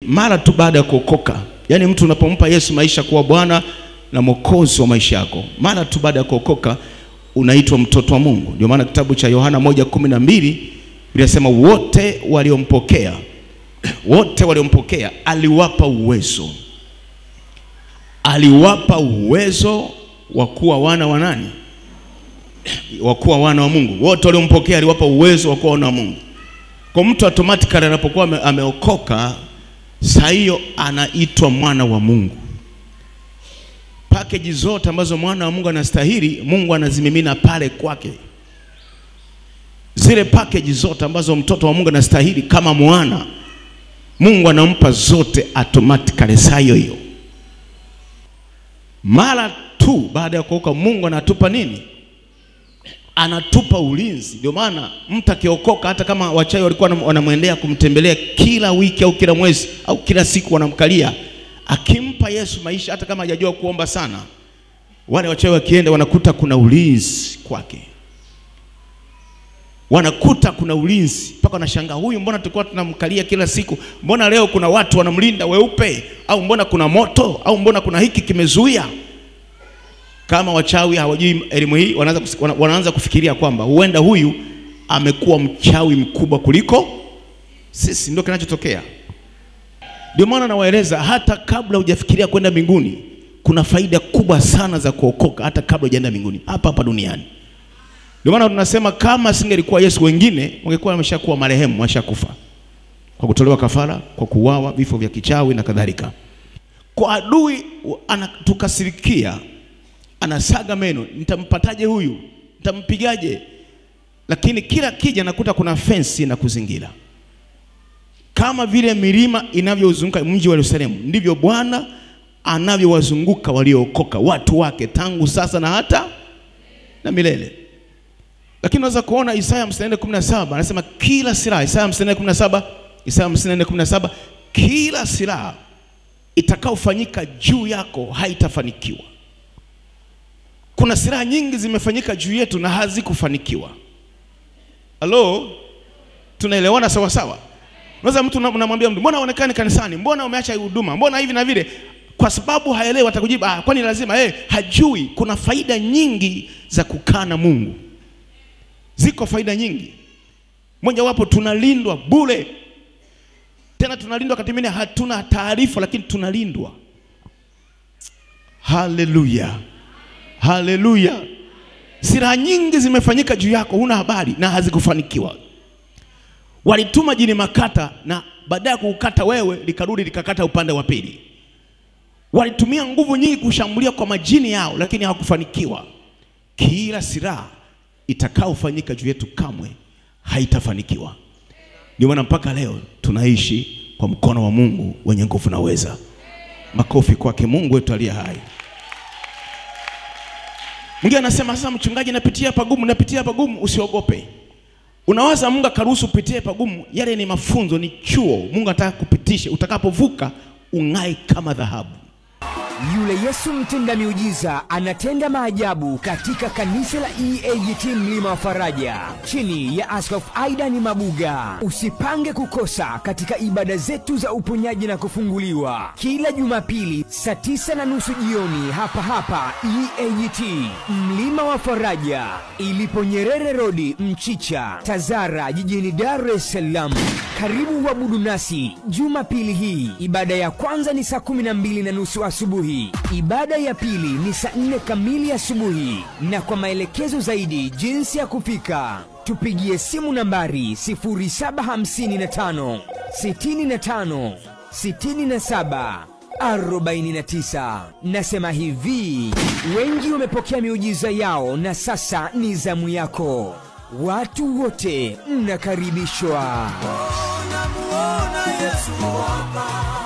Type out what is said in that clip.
mara tu baada ya kuokoka. Yani mtu unapompa Yesu maisha kuwa Bwana na Mwokozi wa maisha yako, mara tu baada ya kuokoka unaitwa mtoto wa Mungu. Ndio maana kitabu cha Yohana 1:12 inasema wote waliompokea aliwapa uwezo wa kuwa wana wa nani? Wa kuwa wana wa Mungu. Wote waliompokea aliwapa uwezo wa kuwa wana wa Mungu. Kwa mtu automatically anapokuwa ameokoka, saa hiyo anaitwa mwana wa Mungu. Package zote ambazo mwana wa Mungu anastahili, Mungu anazimimina pale kwake. Zile package zote ambazo mtoto wa Mungu anastahili kama mwana, Mungu anampa zote automatically saa hiyo. Mara tu baada ya kuokoka, Mungu anatupa nini? Anatupa ulinzi. Ndio maana mtu akiokoka, hata kama wachawi walikuwa wanamwendea kumtembelea kila wiki au kila mwezi au kila siku wanamkalia, akimpa Yesu maisha, hata kama hajajua kuomba sana, wale wachawi wakienda wanakuta kuna ulinzi kwake. Wanakuta kuna ulinzi, mpaka wanashangaa, huyu mbona tulikuwa tunamkalia kila siku, mbona leo kuna watu wanamlinda weupe, au mbona kuna moto, au mbona kuna hiki kimezuia. Kama wachawi hawajui elimu hii, wanaanza kufikiria kwamba huenda huyu amekuwa mchawi mkubwa kuliko sisi. Ndio kinachotokea. Ndio maana nawaeleza, hata kabla hujafikiria kwenda mbinguni, kuna faida kubwa sana za kuokoka hata kabla hujaenda mbinguni hapa duniani. Ndio maana tunasema kama singelikuwa Yesu, wengine wangekuwa wameshakuwa marehemu, wameshakufa kwa kutolewa kafara, kwa kuuawa, vifo vya kichawi na kadhalika. Kwa adui anatukasirikia, anasaga meno, nitampataje huyu? Nitampigaje? Lakini kila kija nakuta kuna fence na kuzingira. Kama vile milima inavyozunguka mji wa Yerusalemu, ndivyo Bwana anavyowazunguka waliookoka, watu wake, tangu sasa na hata na milele. Lakini unaweza kuona Isaya 54:17 anasema kila silaha, Isaya 54:17, kila silaha itakaofanyika juu yako haitafanikiwa. Kuna silaha nyingi zimefanyika juu yetu na hazikufanikiwa. Halo? Tunaelewana sawa sawa? Unaweza mtu unamwambia mtu, mbona uonekani kanisani? Mbona umeacha huduma? Mbona hivi na vile? Kwa sababu haelewi, atakujibu, kwani lazima hajui. Kuna faida nyingi za kukaa na Mungu. Ziko faida nyingi. Moja wapo, tunalindwa bure. Tena tunalindwa wakati mwingine hatuna taarifa, lakini tunalindwa. Haleluya. Haleluya. Silaha nyingi zimefanyika juu yako, huna habari na hazikufanikiwa. Walituma jini makata, na baada ya kukata wewe likarudi likakata upande wa pili. Walitumia nguvu nyingi kushambulia kwa majini yao, lakini hawakufanikiwa. Kila silaha itakaofanyika juu yetu kamwe haitafanikiwa. Ndio maana mpaka leo tunaishi kwa mkono wa Mungu wenye nguvu na uweza. Makofi kwake Mungu wetu aliye hai. Mwingine anasema, sasa mchungaji, napitia pagumu. Usiogope. Unawaza Mungu akaruhusu upitie pagumu? Yale ni mafunzo, ni chuo Mungu anataka kupitisha. Utakapovuka ung'ai kama dhahabu. Yule Yesu mtenda miujiza anatenda maajabu katika kanisa la EAGT Mlima wa Faraja chini ya Askofu Aidan Mabuga. Usipange kukosa katika ibada zetu za uponyaji na kufunguliwa kila Jumapili saa 9:30 jioni hapa EAGT Mlima wa Faraja, ilipo Nyerere Road, Mchicha, Tazara, jijini Dar es Salaam. Karibu waabudu nasi Jumapili hii. Ibada ya kwanza ni saa 12:30 asubuhi. Ibada ya pili ni saa 4 kamili asubuhi. Na kwa maelekezo zaidi jinsi ya kufika, tupigie simu nambari 0755 65 67 49. Nasema hivi, wengi wamepokea miujiza yao na sasa ni zamu yako. Watu wote mnakaribishwa. Namuona Yesu hapa.